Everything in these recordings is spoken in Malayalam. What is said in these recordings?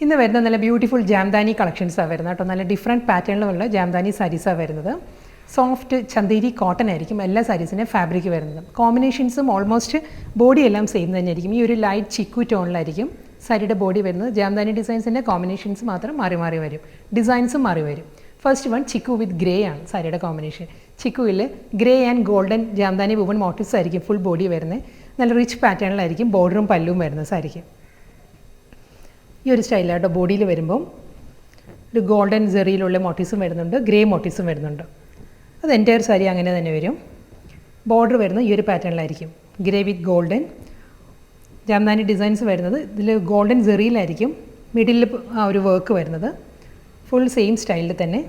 ഇന്ന് വരുന്ന നല്ല ബ്യൂട്ടിഫുൾ ജാംദാനി കളക്ഷൻസാണ് വരുന്നത് കേട്ടോ. നല്ല ഡിഫറെൻറ്റ് പാറ്റേണിലുള്ള ജാംദാനി സാരീസാണ് വരുന്നത്. സോഫ്റ്റ് ചന്തേരി കോട്ടൺ ആയിരിക്കും എല്ലാ സാരീസിൻ്റെ ഫാബ്രിക് വരുന്നത്. കോമ്പിനേഷൻസും ഓൾമോസ്റ്റ് ബോഡി എല്ലാം സെയിം തന്നെയായിരിക്കും. ഈ ഒരു ലൈറ്റ് ചിക്കു ടോണിലായിരിക്കും സാരിയുടെ ബോഡി വരുന്നത്. ജാംദാനി ഡിസൈൻസിൻ്റെ കോമ്പിനേഷൻസ് മാത്രം മാറി മാറി വരും, ഡിസൈൻസും മാറി വരും. First one chikoo with grey ആണ് സാരിയുടെ കോമ്പിനേഷൻ. ചിക്കുവിൽ grey and golden Jamdani woven motifs ആയിരിക്കും ഫുൾ ബോഡി വരുന്നത്. നല്ല റിച്ച് പാറ്റേണിലായിരിക്കും ബോർഡറും പല്ലും വരുന്നത് സാരിക്ക്. ഈ ഒരു സ്റ്റൈലായിട്ടോ ബോഡിയിൽ വരുമ്പം ഒരു ഗോൾഡൻ ജെറിയിലുള്ള മോട്ടീവ്സും വരുന്നുണ്ട്, ഗ്രേ മോട്ടീവ്സും വരുന്നുണ്ട്. അത് എൻറ്റയർ സാരി അങ്ങനെ തന്നെ വരും. ബോർഡർ വരുന്നത് ഈ ഒരു പാറ്റേണിലായിരിക്കും, grey with golden. Jamdani designs വരുന്നത് ഇതിൽ ഗോൾഡൻ ജെറിയിലായിരിക്കും മിഡിൽ ആ ഒരു വർക്ക് വരുന്നത്. ഫുൾ സെയിം സ്റ്റൈലിൽ തന്നെ.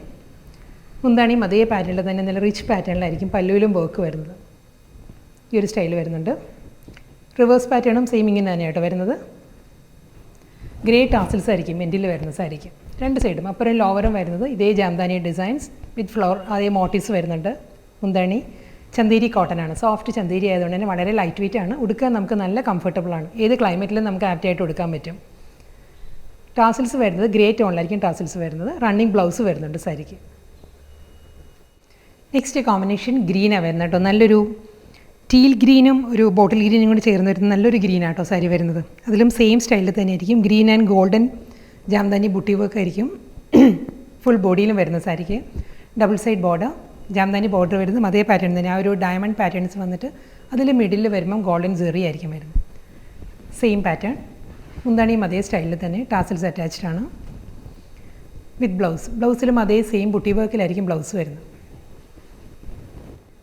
മുന്താണിയും അതേ പാറ്റേണിൽ തന്നെ നല്ല റിച്ച് പാറ്റേണിലായിരിക്കും പല്ലുവിലും വർക്ക് വരുന്നത്. ഈ ഒരു സ്റ്റൈൽ വരുന്നുണ്ട്. റിവേഴ്സ് പാറ്റേണും സെയിം ഇങ്ങനെ തന്നെയാട്ടോ വരുന്നത്. ഗ്രേ ടാസിൽസ് ആയിരിക്കും എൻഡിൽ വരുന്ന സാരിക്ക് രണ്ട് സൈഡും. അപ്പുറം ലോവറും വരുന്നത് ഇതേ ജാംദാനി ഡിസൈൻസ് വിത്ത് ഫ്ലവർ അതേ മോട്ടീവ്സ് വരുന്നുണ്ട്. മുന്താണി ചന്തേരി കോട്ടൺ ആണ്. സോഫ്റ്റ് ചന്തേരി ആയതുകൊണ്ട് തന്നെ വളരെ ലൈറ്റ് വെയിറ്റ് ആണ്. ഉടുക്കാൻ നമുക്ക് നല്ല കംഫർട്ടബിൾ ആണ്. ഏത് ക്ലൈമറ്റിലും നമുക്ക് ആപ്റ്റായിട്ട് ഉടുക്കാൻ പറ്റും. ടാസിൽസ് വരുന്നത് ഗ്രേ ടോണിലായിരിക്കും ടാസിൽസ് വരുന്നത്. റണ്ണിങ് ബ്ലൗസ് വരുന്നുണ്ട് സാരിക്ക്. നെക്സ്റ്റ് കോമ്പിനേഷൻ ഗ്രീനാണ് വരുന്നത് കേട്ടോ. നല്ലൊരു ടീൽ ഗ്രീനും ഒരു ബോട്ടിൽ ഗ്രീനും കൂടി ചേർന്ന് വരുന്ന നല്ലൊരു ഗ്രീനാട്ടോ സാരി വരുന്നത്. അതിലും സെയിം സ്റ്റൈലിൽ തന്നെ ആയിരിക്കും. Green and golden Jamdani buti work ആയിരിക്കും ഫുൾ ബോഡിയിലും വരുന്ന സാരിക്ക്. Double side border, Jamdani border വരുന്നതും അതേ പാറ്റേൺ തന്നെ. ആ ഒരു ഡയമണ്ട് പാറ്റേൺസ് വന്നിട്ട് അതിൽ മിഡിൽ വരുമ്പം ഗോൾഡൻ ജെറി ആയിരിക്കും വരുന്നത്. Same pattern. മുന്താണിയും അതേ സ്റ്റൈലിൽ തന്നെ ടാസിൽസ് അറ്റാച്ച്ഡ് ആണ് വിത്ത് ബ്ലൗസ്. ബ്ലൗസിലും അതേ സെയിം ബുട്ടി വർക്കിലായിരിക്കും ബ്ലൗസ് വരുന്നത്.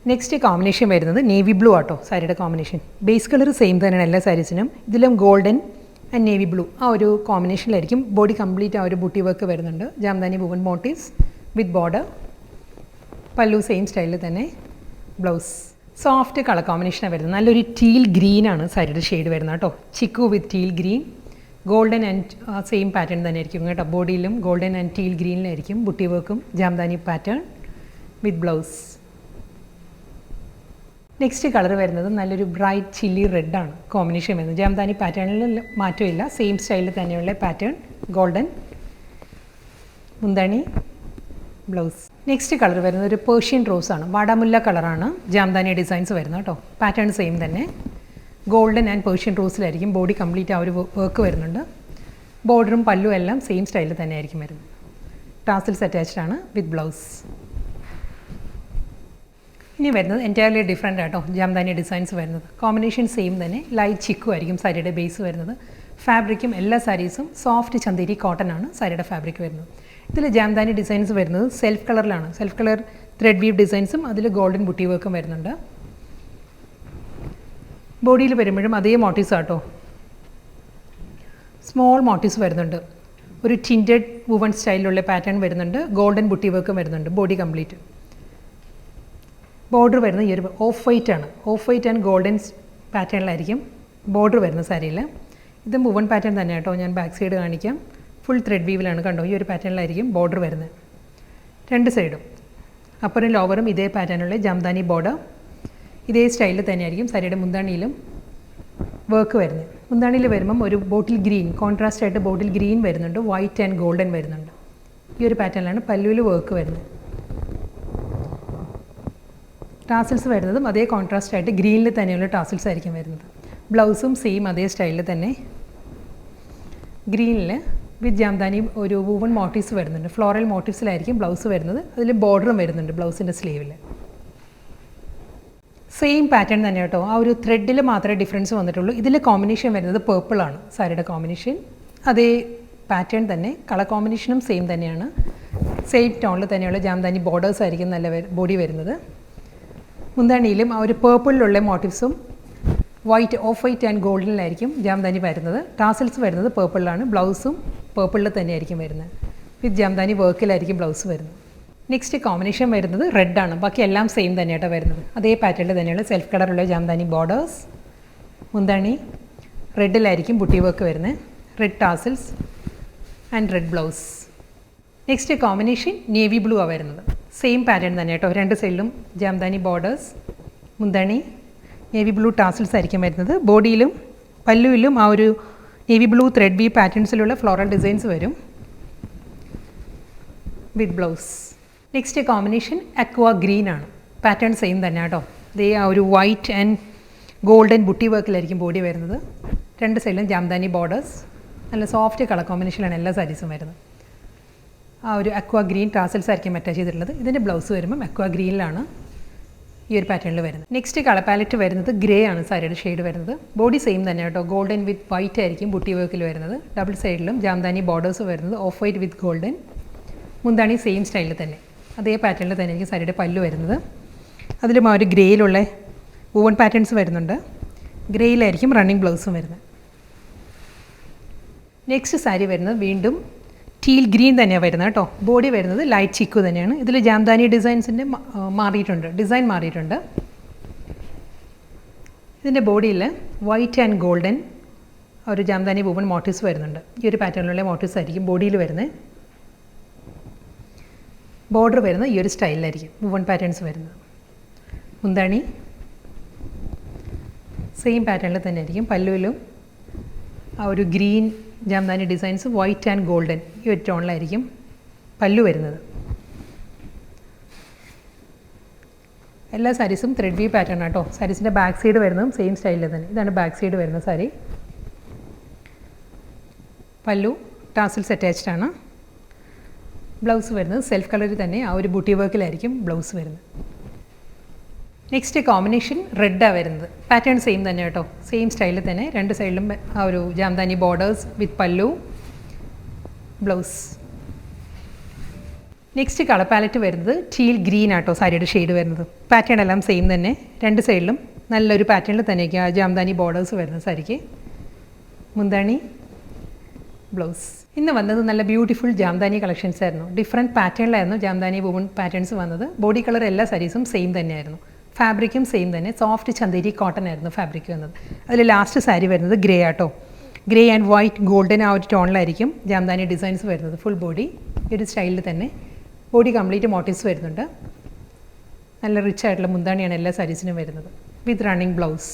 നെക്സ്റ്റ് കോമ്പിനേഷൻ വരുന്നത് നേവി ബ്ലൂ ആട്ടോ സാരിയുടെ കോമ്പിനേഷൻ. ബേസ് കളർ സെയിം തന്നെയാണ് എല്ലാ സാരീസിനും. ഇതിലും ഗോൾഡൻ ആൻഡ് നേവി ബ്ലൂ ആ ഒരു കോമ്പിനേഷനിലായിരിക്കും ബോഡി കംപ്ലീറ്റ് ആ ഒരു ബുട്ടി വർക്ക് വരുന്നുണ്ട്. ജാംദാനി വുവൺ മോട്ടീവ്സ് വിത്ത് ബോർഡർ. പല്ലു സെയിം സ്റ്റൈലിൽ തന്നെ. ബ്ലൗസ് സോഫ്റ്റ് കളർ കോമ്പിനേഷനാണ് വരുന്നത്. നല്ലൊരു ടീൽ ഗ്രീനാണ് സാരിയുടെ ഷെയ്ഡ് വരുന്നത് കേട്ടോ. Chikoo with teal green. Golden and same pattern തന്നെ ആയിരിക്കും കേട്ടോ. ബോഡിയിലും ഗോൾഡൻ ആൻഡ് ടീൽ ഗ്രീനിലായിരിക്കും ബുട്ടി വർക്കും Jamdani pattern with blouse. Next colour വരുന്നത് നല്ലൊരു ബ്രൈറ്റ് ചില്ലി റെഡാണ് കോമ്പിനേഷൻ വരുന്നത്. ജാംദാനി പാറ്റേണിൽ മാറ്റമില്ല, സെയിം സ്റ്റൈലിൽ തന്നെയുള്ള പാറ്റേൺ. ഗോൾഡൻ മുന്താണി ബ്ലൗസ്. നെക്സ്റ്റ് കളർ വരുന്നത് ഒരു പേർഷ്യൻ റോസ് ആണ്. വാടാമുല്ല കളറാണ് ജാംദാനി ഡിസൈൻസ് വരുന്നത് കേട്ടോ. പാറ്റേൺ സെയിം തന്നെ. ഗോൾഡൻ ആൻഡ് പേർഷ്യൻ റോസിലായിരിക്കും ബോഡി കംപ്ലീറ്റ് ആ ഒരു വർക്ക് വരുന്നുണ്ട്. ബോർഡറും പല്ലും എല്ലാം സെയിം സ്റ്റൈലിൽ തന്നെ ആയിരിക്കും വരുന്നത്. ടാസിൽസ് അറ്റാച്ച്ഡ് ആണ് വിത്ത് ബ്ലൗസ്. ഇനി വരുന്നത് എൻറ്റയർലി ഡിഫറെൻ്റ് ആട്ടോ ജാംദാനി ഡിസൈൻസ് വരുന്നത്. കോമ്പിനേഷൻ സെയിം തന്നെ. ലൈറ്റ് ചിക്കു ആയിരിക്കും സാരിയുടെ ബേസ് വരുന്നത്. ഫാബ്രിക്കും എല്ലാ സാരീസും സോഫ്റ്റ് ചന്തേരി കോട്ടൺ ആണ് സാരിയുടെ ഫാബ്രിക് വരുന്നത്. ഇതിൽ ജാംദാനി ഡിസൈൻസ് വരുന്നത് സെൽഫ് കളറിലാണ്. സെൽഫ് കളർ ത്രെഡ് വീവ് ഡിസൈൻസും അതിൽ ഗോൾഡൻ ബുട്ടി വർക്കും വരുന്നുണ്ട്. ബോഡിയിൽ വരുമ്പോഴും അതേ മോട്ടീവ്സ് ആട്ടോ. സ്മോൾ മോട്ടീവ്സ് വരുന്നുണ്ട്. ഒരു ടിൻറ്റഡ് വുവൺ സ്റ്റൈലിലുള്ള പാറ്റേൺ വരുന്നുണ്ട്. ഗോൾഡൻ ബുട്ടി വർക്കും വരുന്നുണ്ട് ബോഡി കംപ്ലീറ്റ്. ബോർഡർ വരുന്നത് ഈ ഒരു ഓഫ് വൈറ്റ് ആണ്. ഓഫ് വൈറ്റ് ആൻഡ് ഗോൾഡൻ പാറ്റേണിലായിരിക്കും ബോർഡർ വരുന്ന സാരിയിൽ. ഇത് വുവൺ പാറ്റേൺ തന്നെ കേട്ടോ. ഞാൻ ബാക്ക് സൈഡ് കാണിക്കാം. ഫുൾ ത്രെഡ് വീവിലാണ് കണ്ടോ. ഈ ഒരു പാറ്റേണിലായിരിക്കും ബോർഡർ വരുന്നത് രണ്ട് സൈഡും. അപ്പുറം ലോവറും ഇതേ പാറ്റേണിലുള്ള ജാംദാനി ബോർഡർ. ഇതേ സ്റ്റൈലിൽ തന്നെയായിരിക്കും സാരിയുടെ മുന്താണിയിലും വർക്ക് വരുന്നത്. മുന്താണിയിൽ വരുമ്പം ഒരു ബോട്ടിൽ ഗ്രീൻ കോൺട്രാസ്റ്റ് ആയിട്ട് ബോട്ടിൽ ഗ്രീൻ വരുന്നുണ്ട്. വൈറ്റ് ആൻഡ് ഗോൾഡൻ വരുന്നുണ്ട്. ഈ ഒരു പാറ്റേണിലാണ് പല്ലുവിൽ വർക്ക് വരുന്നത്. ടാസിൽസ് വരുന്നതും അതേ കോൺട്രാസ്റ്റ് ആയിട്ട് ഗ്രീനിൽ തന്നെയുള്ള ടാസിൽസ് ആയിരിക്കും വരുന്നത്. ബ്ലൗസും സെയിം അതേ സ്റ്റൈലിൽ തന്നെ ഗ്രീനിൽ വിത്ത് ജാംദാനി ഒരു വുവൺ മോട്ടീവ്സ് വരുന്നുണ്ട്. ഫ്ലോറൽ മോട്ടീവ്സിലായിരിക്കും ബ്ലൗസ് വരുന്നത്. അതിൽ ബോർഡറും വരുന്നുണ്ട് ബ്ലൗസിൻ്റെ സ്ലീവിൽ. സെയിം പാറ്റേൺ തന്നെ കേട്ടോ. ആ ഒരു ത്രെഡിൽ മാത്രമേ ഡിഫറൻസ് വന്നിട്ടുള്ളൂ. ഇതിൽ കോമ്പിനേഷൻ വരുന്നത് പേർപ്പിളാണ് സാരിയുടെ കോമ്പിനേഷൻ. അതേ പാറ്റേൺ തന്നെ. കളർ കോമ്പിനേഷനും സെയിം തന്നെയാണ്. സെയിം ടോണിൽ തന്നെയുള്ള ജാംദാനി ബോർഡേഴ്സ് ആയിരിക്കും നല്ല ബോഡി വരുന്നത്. മുന്താണിയിലും ആ ഒരു പേർപ്പിളിലുള്ള മോട്ടീവ്സും വൈറ്റ് ഓഫ് വൈറ്റ് ആൻഡ് ഗോൾഡനിലായിരിക്കും ജാംദാനി വരുന്നത്. ടാസിൽസ് വരുന്നത് പേർപ്പിളിലാണ്. ബ്ലൗസും പേർപ്പിളിൽ തന്നെയായിരിക്കും വരുന്നത്. വിത്ത് ജാംദാനി വർക്കിലായിരിക്കും ബ്ലൗസ് വരുന്നത്. നെക്സ്റ്റ് കോമ്പിനേഷൻ വരുന്നത് റെഡാണ്. ബാക്കി എല്ലാം സെയിം തന്നെയായിട്ടാണ് വരുന്നത്. അതേ പാറ്റേണിൽ തന്നെയുള്ള സെൽഫ് കളറുള്ള ജാംദാനി ബോർഡേഴ്സ്. മുന്താണി റെഡിലായിരിക്കും ബുട്ടി വർക്ക് വരുന്നത്. Red tassels and red blouse. Next combination navy blue ആണ് വരുന്നത്. സെയിം പാറ്റേൺ തന്നെ കേട്ടോ. രണ്ട് സൈഡിലും ജാംദാനി ബോർഡേഴ്സ്. മുന്താണി നേവി ബ്ലൂ ടാസിൽസ് ആയിരിക്കും വരുന്നത്. ബോഡിയിലും പല്ലുവിലും ആ ഒരു നേവി ബ്ലൂ ത്രെഡ് ബി പാറ്റേൺസിലുള്ള ഫ്ലോറൽ ഡിസൈൻസ് വരും with blouse. Next combination aqua green ആണ്. പാറ്റേൺ സെയിം തന്നെ കേട്ടോ. ഇതേ ആ ഒരു വൈറ്റ് ആൻഡ് ഗോൾഡൻ ബുട്ടി വർക്കിലായിരിക്കും ബോഡി വരുന്നത്. രണ്ട് സൈഡിലും ജാംദാനി ബോർഡേഴ്സ്. നല്ല സോഫ്റ്റ് കളർ കോമ്പിനേഷനിലാണ് എല്ലാ സാരീസും വരുന്നത്. ആ ഒരു അക്വ ഗ്രീൻ ടാസൽസ് ആയിരിക്കും അറ്റാച്ച് ചെയ്തിട്ടുള്ളത്. ഇതിൻ്റെ ബ്ലൗസ് വരുമ്പം അക്വ ഗ്രീനിലാണ് ഈ ഒരു പാറ്റേണിൽ വരുന്നത്. നെക്സ്റ്റ് കളർ പാലറ്റ് വരുന്നത് ഗ്രേ ആണ് സാരിയുടെ ഷെയ്ഡ് വരുന്നത്. ബോഡി സെയിം തന്നെ കേട്ടോ. ഗോൾഡൻ വിത്ത് വൈറ്റ് ആയിരിക്കും ബുട്ടി വർക്കിൽ വരുന്നത്. ഡബിൾ സൈഡിലും ജാംദാനി ബോർഡേഴ്സ് വരുന്നത് ഓഫ് വൈറ്റ് വിത്ത് ഗോൾഡൻ. മുന്താണി സെയിം സ്റ്റൈലിൽ തന്നെ അതേ പാറ്റേണിൽ തന്നെ ആയിരിക്കും സാരിയുടെ പല്ലു വരുന്നത്. അതിലും ആ ഒരു ഗ്രേയിലുള്ള വൂവൺ പാറ്റേൺസ് വരുന്നുണ്ട്. ഗ്രേയിലായിരിക്കും റണ്ണിങ് ബ്ലൗസും വരുന്നത്. നെക്സ്റ്റ് സാരി വരുന്നത് വീണ്ടും ടീൽ ഗ്രീൻ തന്നെയാണ് വരുന്നത് കേട്ടോ. ബോഡി വരുന്നത് ലൈറ്റ് ചിക്കു തന്നെയാണ്. ഇതിൽ ജാംദാനി ഡിസൈൻസിൻ്റെ ഡിസൈൻ മാറിയിട്ടുണ്ട്. ഇതിൻ്റെ ബോഡിയിൽ വൈറ്റ് ആൻഡ് ഗോൾഡൻ ഒരു ജാംദാനി വൂവൺ മോട്ടീവ്സ് വരുന്നുണ്ട്. ഈ ഒരു പാറ്റേണിലുള്ള മോട്ടീവ്സ് ആയിരിക്കും ബോഡിയിൽ വരുന്നത്. ബോർഡർ വരുന്നത് ഈ ഒരു സ്റ്റൈലിലായിരിക്കും വൂവൺ പാറ്റേൺസ് വരുന്നത്. മുന്താണി സെയിം പാറ്റേണിൽ തന്നെ ആയിരിക്കും. പല്ലുവിലും ആ ഒരു green Jamdani designs white and golden ഈ ഒരു ടോണിലായിരിക്കും പല്ലു വരുന്നത്. എല്ലാ സാരീസും ത്രെഡ് വി പാറ്റേൺ ആട്ടോ. സാരീസിൻ്റെ ബാക്ക് സൈഡ് വരുന്നതും സെയിം സ്റ്റൈലിൽ തന്നെ. ഇതാണ് ബാക്ക് സൈഡ് വരുന്ന സാരി. പല്ലു ടാസിൽസ് അറ്റാച്ച്ഡ് ആണ്. ബ്ലൗസ് വരുന്നത് സെൽഫ് കളറിൽ തന്നെ ആ ഒരു ബൂട്ടി വർക്കിലായിരിക്കും ബ്ലൗസ് വരുന്നത്. നെക്സ്റ്റ് കോമ്പിനേഷൻ റെഡാണ് വരുന്നത്. പാറ്റേൺ സെയിം തന്നെ കേട്ടോ. സെയിം സ്റ്റൈലിൽ തന്നെ രണ്ട് സൈഡിലും ആ ഒരു ജാംദാനി ബോർഡേഴ്സ് വിത്ത് പല്ലു ബ്ലൗസ്. നെക്സ്റ്റ് കളർ പാലറ്റ് വരുന്നത് ടീൽ ഗ്രീൻ ആട്ടോ സാരിയുടെ ഷെയ്ഡ് വരുന്നത്. പാറ്റേൺ എല്ലാം സെയിം തന്നെ. രണ്ട് സൈഡിലും നല്ലൊരു പാറ്റേണിൽ തന്നെയായിരിക്കും ആ ജാംദാനി ബോർഡേഴ്സ് വരുന്നത് സാരിക്ക്. മുന്താണി ബ്ലൗസ്. ഇന്ന് വന്നത് നല്ല ബ്യൂട്ടിഫുൾ ജാംദാനി കളക്ഷൻസ് ആയിരുന്നു. ഡിഫറെൻറ്റ് പാറ്റേണിലായിരുന്നു ജാംദാനി വുമൺ പാറ്റേൺസ് വന്നത്. ബോഡി കളർ എല്ലാ സാരീസും സെയിം തന്നെയായിരുന്നു. ഫാബ്രിക്കും സെയിം തന്നെ. സോഫ്റ്റ് ചന്തേരി കോട്ടൺ ആയിരുന്നു ഫാബ്രിക് വന്നത്. അതിൽ ലാസ്റ്റ് സാരി വരുന്നത് ഗ്രേ ആട്ടോ. ഗ്രേ ആൻഡ് വൈറ്റ് ഗോൾഡൻ ആ ഒരു ടോണിലായിരിക്കും ജാംദാനി ഡിസൈൻസ് വരുന്നത്. ഫുൾ ബോഡി ഈ ഒരു സ്റ്റൈലിൽ തന്നെ. ബോഡി കംപ്ലീറ്റ് മോട്ടീവ്സ് വരുന്നുണ്ട്. നല്ല റിച്ച് ആയിട്ടുള്ള മുന്താണിയാണ് എല്ലാ സാരീസിനും വരുന്നത് വിത്ത് റണ്ണിങ് ബ്ലൗസ്.